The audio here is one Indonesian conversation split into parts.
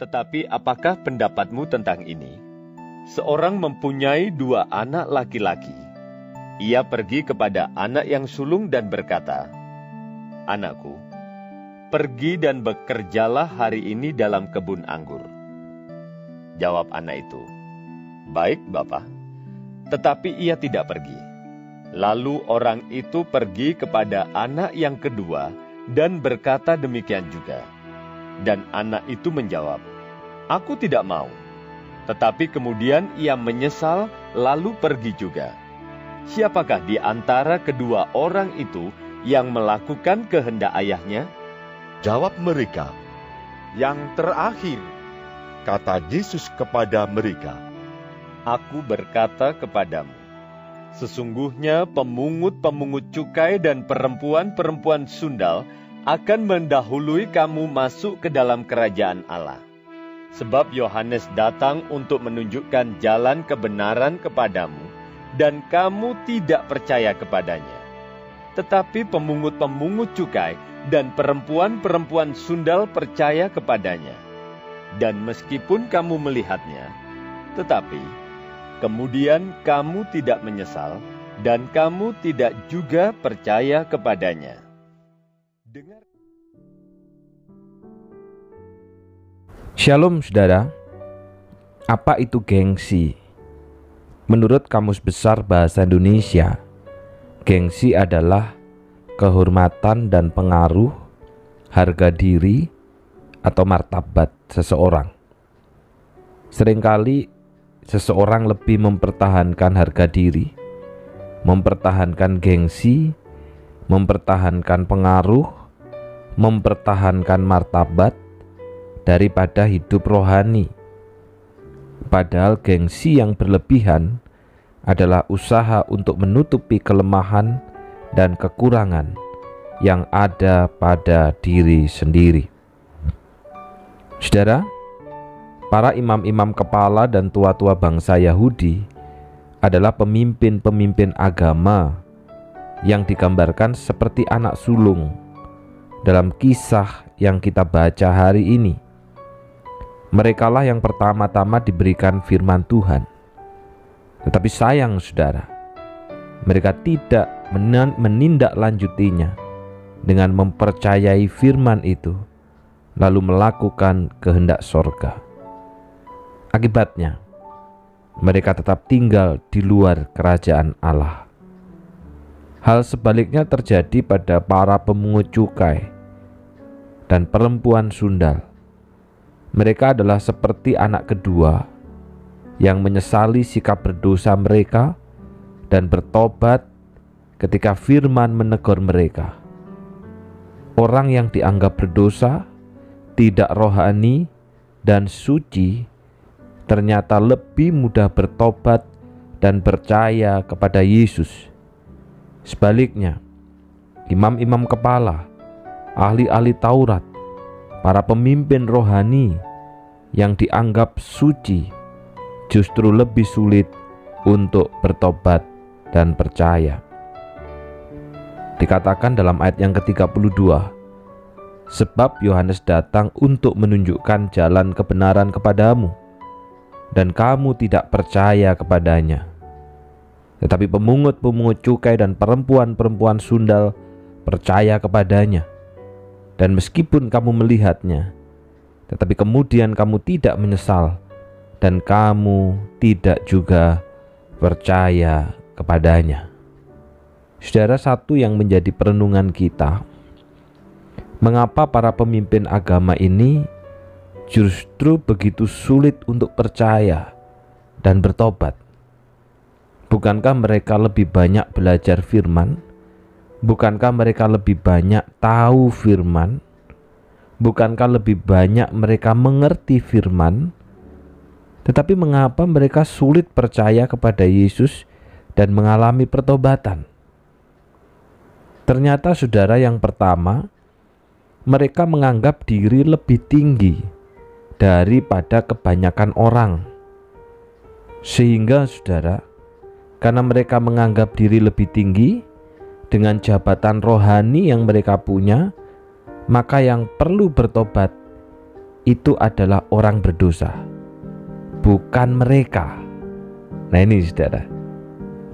Tetapi apakah pendapatmu tentang ini? Seorang mempunyai 2 anak laki-laki. Ia pergi kepada anak yang sulung dan berkata, "Anakku, pergi dan bekerjalah hari ini dalam kebun anggur." Jawab anak itu, "Baik, Bapa." Tetapi ia tidak pergi. Lalu orang itu pergi kepada anak yang kedua dan berkata demikian juga. Dan anak itu menjawab, "Aku tidak mau." Tetapi kemudian ia menyesal lalu pergi juga. Siapakah di antara kedua orang itu yang melakukan kehendak ayahnya? Jawab mereka, "Yang terakhir." kata Yesus kepada mereka, Aku berkata kepadamu, sesungguhnya pemungut-pemungut cukai dan perempuan-perempuan sundal akan mendahului kamu masuk ke dalam kerajaan Allah. Sebab Yohanes datang untuk menunjukkan jalan kebenaran kepadamu, dan kamu tidak percaya kepadanya. Tetapi pemungut-pemungut cukai dan perempuan-perempuan sundal percaya kepadanya. Dan meskipun kamu melihatnya, tetapi kemudian kamu tidak menyesal, dan kamu tidak juga percaya kepadanya. Dengar. Shalom saudara, apa itu gengsi? Menurut Kamus Besar Bahasa Indonesia, gengsi adalah kehormatan dan pengaruh, harga diri, atau martabat seseorang. Seringkali seseorang lebih mempertahankan harga diri, mempertahankan gengsi, mempertahankan pengaruh, mempertahankan martabat, daripada hidup rohani. Padahal gengsi yang berlebihan adalah usaha untuk menutupi kelemahan dan kekurangan yang ada pada diri sendiri. Saudara, para imam-imam kepala dan tua-tua bangsa Yahudi adalah pemimpin-pemimpin agama yang digambarkan seperti anak sulung dalam kisah yang kita baca hari ini. Merekalah yang pertama-tama diberikan firman Tuhan. Tetapi sayang saudara, mereka tidak menindaklanjutinya dengan mempercayai firman itu, lalu melakukan kehendak sorga. Akibatnya, mereka tetap tinggal di luar kerajaan Allah. Hal sebaliknya terjadi pada para pemungut cukai dan perempuan sundal. Mereka adalah seperti anak kedua yang menyesali sikap berdosa mereka dan bertobat ketika firman menegur mereka. Orang yang dianggap berdosa, tidak rohani, dan suci ternyata lebih mudah bertobat dan percaya kepada Yesus. Sebaliknya, imam-imam kepala, ahli-ahli Taurat, para pemimpin rohani yang dianggap suci justru lebih sulit untuk bertobat dan percaya. Dikatakan dalam ayat yang ke-32, sebab Yohanes datang untuk menunjukkan jalan kebenaran kepadamu, dan kamu tidak percaya kepadanya. Tetapi pemungut-pemungut cukai dan perempuan-perempuan sundal percaya kepadanya. Dan meskipun kamu melihatnya, tetapi kemudian kamu tidak menyesal, dan kamu tidak juga percaya kepadanya. Saudara, satu yang menjadi perenungan kita, mengapa para pemimpin agama ini justru begitu sulit untuk percaya dan bertobat? Bukankah mereka lebih banyak belajar firman? Bukankah mereka lebih banyak tahu firman? Bukankah lebih banyak mereka mengerti firman? Tetapi mengapa mereka sulit percaya kepada Yesus dan mengalami pertobatan? Ternyata saudara, yang pertama, mereka menganggap diri lebih tinggi daripada kebanyakan orang. Sehingga saudara, karena mereka menganggap diri lebih tinggi dengan jabatan rohani yang mereka punya, maka yang perlu bertobat itu adalah orang berdosa, bukan mereka. Nah ini saudara,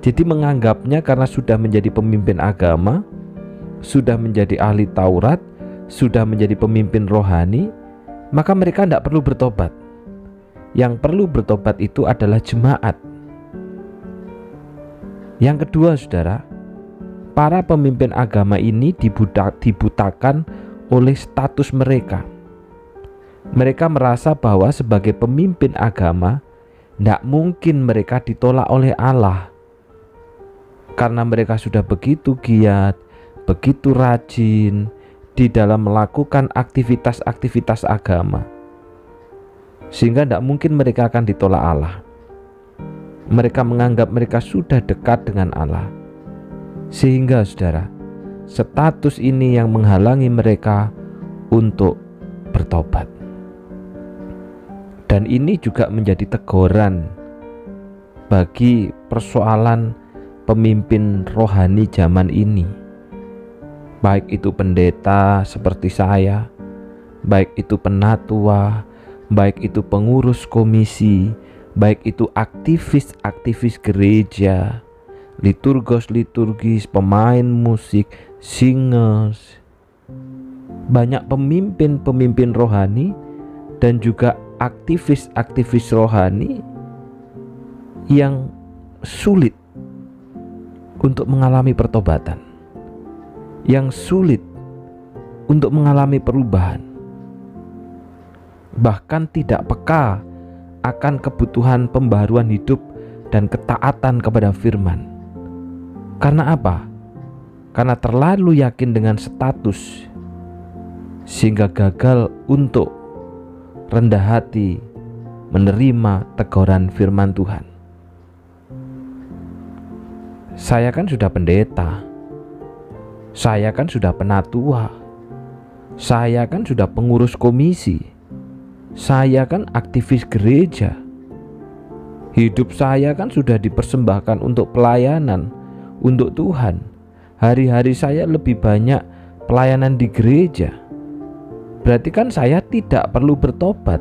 jadi menganggapnya karena sudah menjadi pemimpin agama, sudah menjadi ahli Taurat, sudah menjadi pemimpin rohani, maka mereka tidak perlu bertobat. Yang perlu bertobat itu adalah jemaat. Yang kedua saudara, para pemimpin agama ini dibutakan oleh status mereka. Mereka merasa bahwa sebagai pemimpin agama tidak mungkin mereka ditolak oleh Allah, karena mereka sudah begitu giat, begitu rajin di dalam melakukan aktivitas-aktivitas agama, sehingga tidak mungkin mereka akan ditolak Allah. Mereka menganggap mereka sudah dekat dengan Allah, sehingga saudara, status ini yang menghalangi mereka untuk bertobat. Dan ini juga menjadi teguran bagi persoalan pemimpin rohani zaman ini, baik itu pendeta seperti saya, baik itu penatua, baik itu pengurus komisi, baik itu aktivis-aktivis gereja, liturgis, pemain musik, singers. Banyak pemimpin rohani dan juga aktivis-aktivis rohani yang sulit untuk mengalami pertobatan, yang sulit untuk mengalami perubahan, bahkan tidak peka akan kebutuhan pembaharuan hidup dan ketaatan kepada firman. Karena apa? Karena terlalu yakin dengan status, sehingga gagal untuk rendah hati menerima teguran firman Tuhan. Saya kan sudah pendeta, saya kan sudah penatua, saya kan sudah pengurus komisi, saya kan aktivis gereja. Hidup saya kan sudah dipersembahkan untuk pelayanan, untuk Tuhan. Hari-hari saya lebih banyak pelayanan di gereja. Berarti kan saya tidak perlu bertobat.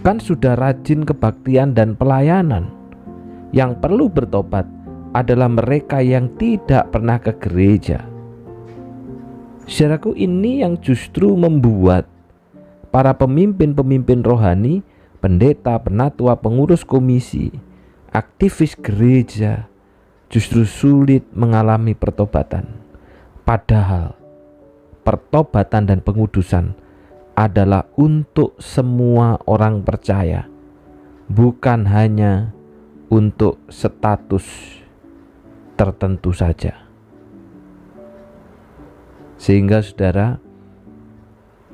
Kan sudah rajin kebaktian dan pelayanan. Yang perlu bertobat adalah mereka yang tidak pernah ke gereja. Saudaraku, ini yang justru membuat para pemimpin-pemimpin rohani, pendeta, penatua, pengurus komisi, aktivis gereja justru sulit mengalami pertobatan. Padahal pertobatan dan pengudusan adalah untuk semua orang percaya, bukan hanya untuk status tertentu saja. Sehingga saudara,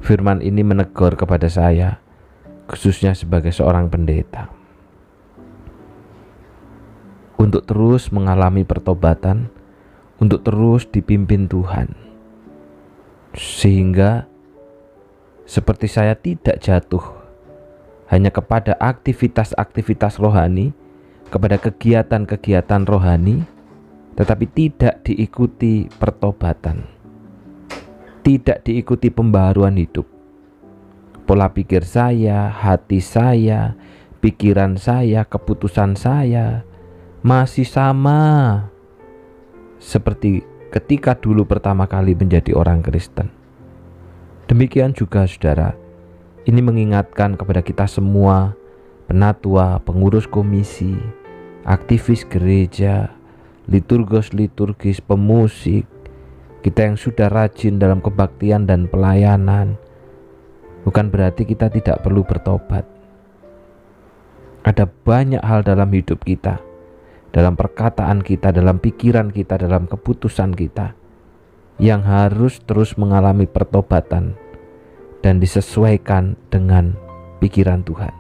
firman ini menegur kepada saya, khususnya sebagai seorang pendeta, untuk terus mengalami pertobatan, untuk terus dipimpin Tuhan, sehingga seperti saya tidak jatuh hanya kepada aktivitas-aktivitas rohani, kepada kegiatan-kegiatan rohani, tetapi tidak diikuti pertobatan, tidak diikuti pembaharuan hidup. Pola pikir saya, hati saya, pikiran saya, keputusan saya masih sama seperti ketika dulu pertama kali menjadi orang Kristen. Demikian juga saudara, ini mengingatkan kepada kita semua, penatua, pengurus komisi, aktivis gereja, liturgis, pemusik, kita yang sudah rajin dalam kebaktian dan pelayanan, bukan berarti kita tidak perlu bertobat. Ada banyak hal dalam hidup kita, dalam perkataan kita, dalam pikiran kita, dalam keputusan kita, yang harus terus mengalami pertobatan dan disesuaikan dengan pikiran Tuhan.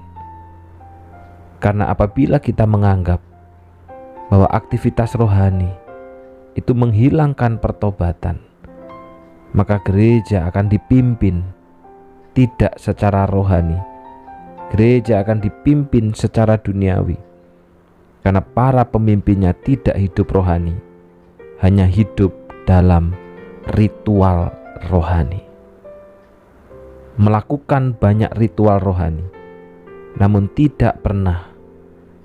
Karena apabila kita menganggap bahwa aktivitas rohani itu menghilangkan pertobatan, maka gereja akan dipimpin tidak secara rohani. Gereja akan dipimpin secara duniawi, karena para pemimpinnya tidak hidup rohani, hanya hidup dalam ritual rohani. melakukan banyak ritual rohani, namun tidak pernah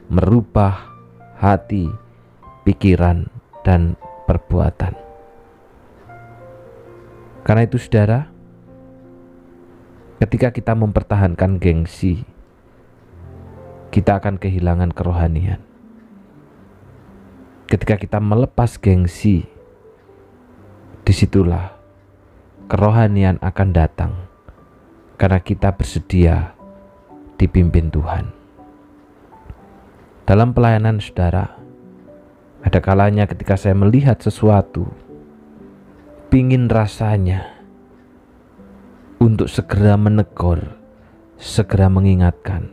merubah hati, pikiran, dan perbuatan. Karena itu saudara, ketika kita mempertahankan gengsi, kita akan kehilangan kerohanian. Ketika kita melepas gengsi, disitulah kerohanian akan datang, karena kita bersedia dipimpin Tuhan. Dalam pelayanan saudara, ada kalanya ketika saya melihat sesuatu, pingin rasanya untuk segera menegur, segera mengingatkan.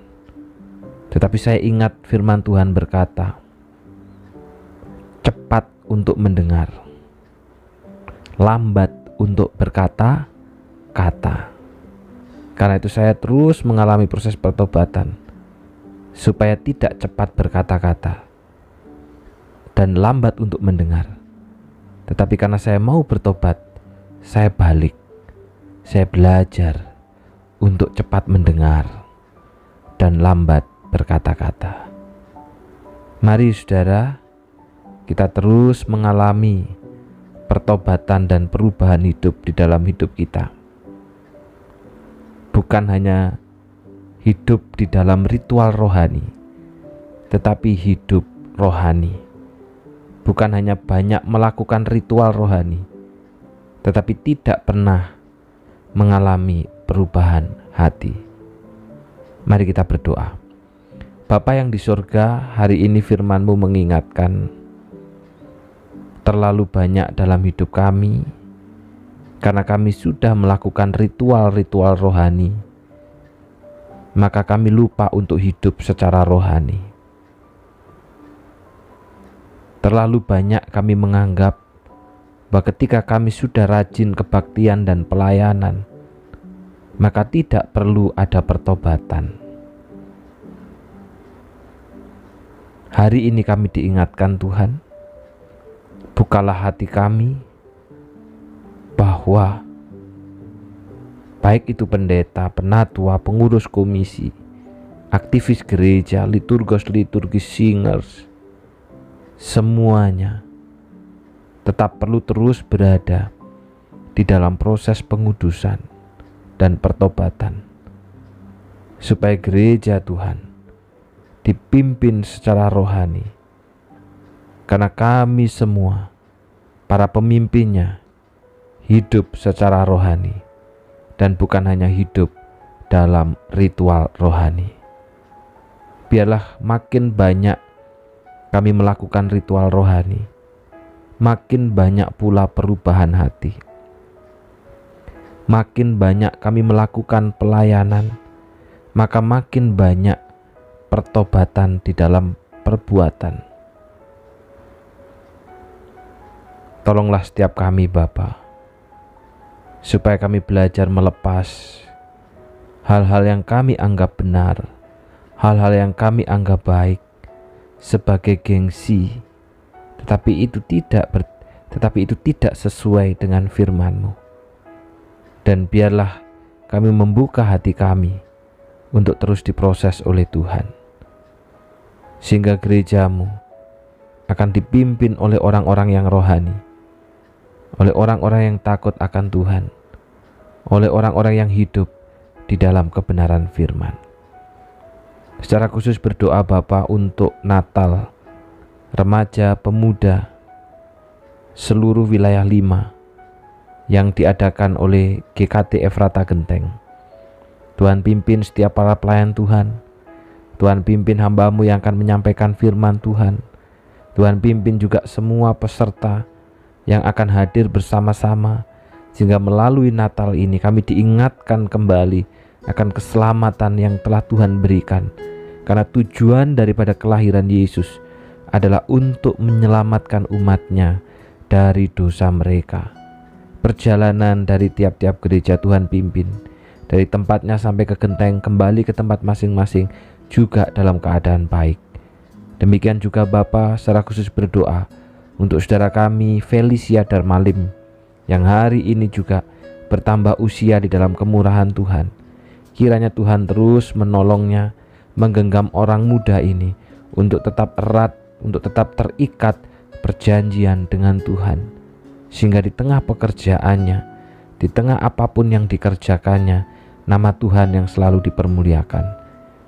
Tetapi saya ingat firman Tuhan berkata, cepat untuk mendengar, lambat untuk berkata-kata. Karena itu saya terus mengalami proses pertobatan, supaya tidak cepat berkata-kata dan lambat untuk mendengar. Tetapi karena saya mau bertobat, saya balik. Saya belajar untuk cepat mendengar dan lambat berkata-kata. Mari saudara, kita terus mengalami pertobatan dan perubahan hidup di dalam hidup kita. Bukan hanya hidup di dalam ritual rohani, tetapi hidup rohani. Bukan hanya banyak melakukan ritual rohani, tetapi tidak pernah mengalami perubahan hati. Mari kita berdoa. Bapa yang di surga, hari ini firman-Mu mengingatkan, terlalu banyak dalam hidup kami, karena kami sudah melakukan ritual-ritual rohani, maka kami lupa untuk hidup secara rohani. Terlalu banyak kami menganggap bahwa ketika kami sudah rajin kebaktian dan pelayanan, maka tidak perlu ada pertobatan. Hari ini kami diingatkan Tuhan, bukalah hati kami bahwa baik itu pendeta, penatua, pengurus komisi, aktivis gereja, liturgis, singers, semuanya tetap perlu terus berada di dalam proses pengudusan dan pertobatan, supaya gereja Tuhan dipimpin secara rohani, karena kami semua, para pemimpinnya, hidup secara rohani dan bukan hanya hidup dalam ritual rohani. Biarlah makin banyak kami melakukan ritual rohani, makin banyak pula perubahan hati. Makin banyak kami melakukan pelayanan, maka makin banyak pertobatan di dalam perbuatan. Tolonglah setiap kami Bapa, supaya kami belajar melepas hal-hal yang kami anggap benar, hal-hal yang kami anggap baik sebagai gengsi, tetapi itu tidak sesuai dengan firman-Mu. Dan biarlah kami membuka hati kami untuk terus diproses oleh Tuhan, sehingga gereja-Mu akan dipimpin oleh orang-orang yang rohani, oleh orang-orang yang takut akan Tuhan, oleh orang-orang yang hidup di dalam kebenaran firman. Secara khusus berdoa Bapa untuk Natal, remaja, pemuda, seluruh wilayah 5 yang diadakan oleh GKT Efrata Genteng. Tuhan pimpin setiap para pelayan Tuhan. Tuhan pimpin hamba-Mu yang akan menyampaikan firman Tuhan. Tuhan pimpin juga semua peserta yang akan hadir bersama-sama, sehingga melalui Natal ini kami diingatkan kembali akan keselamatan yang telah Tuhan berikan. Karena tujuan daripada kelahiran Yesus adalah untuk menyelamatkan umat-Nya dari dosa mereka. Perjalanan dari tiap-tiap gereja Tuhan pimpin, dari tempatnya sampai ke genteng, kembali ke tempat masing-masing juga dalam keadaan baik. Demikian juga Bapa, secara khusus berdoa untuk saudara kami Felicia Darmalim yang hari ini juga bertambah usia di dalam kemurahan Tuhan. Kiranya Tuhan terus menolongnya, menggenggam orang muda ini untuk tetap erat, untuk tetap terikat perjanjian dengan Tuhan. Sehingga di tengah pekerjaannya, di tengah apapun yang dikerjakannya, nama Tuhan yang selalu dipermuliakan.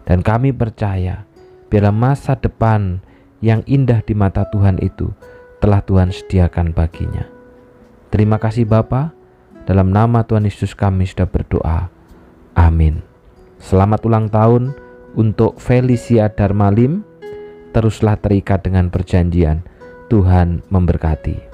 Dan kami percaya, biarlah masa depan yang indah di mata Tuhan itu telah Tuhan sediakan baginya. Terima kasih Bapa, dalam nama Tuhan Yesus kami sudah berdoa. Amin. Selamat ulang tahun untuk Felicia Darmalim. Teruslah terikat dengan perjanjian. Tuhan memberkati.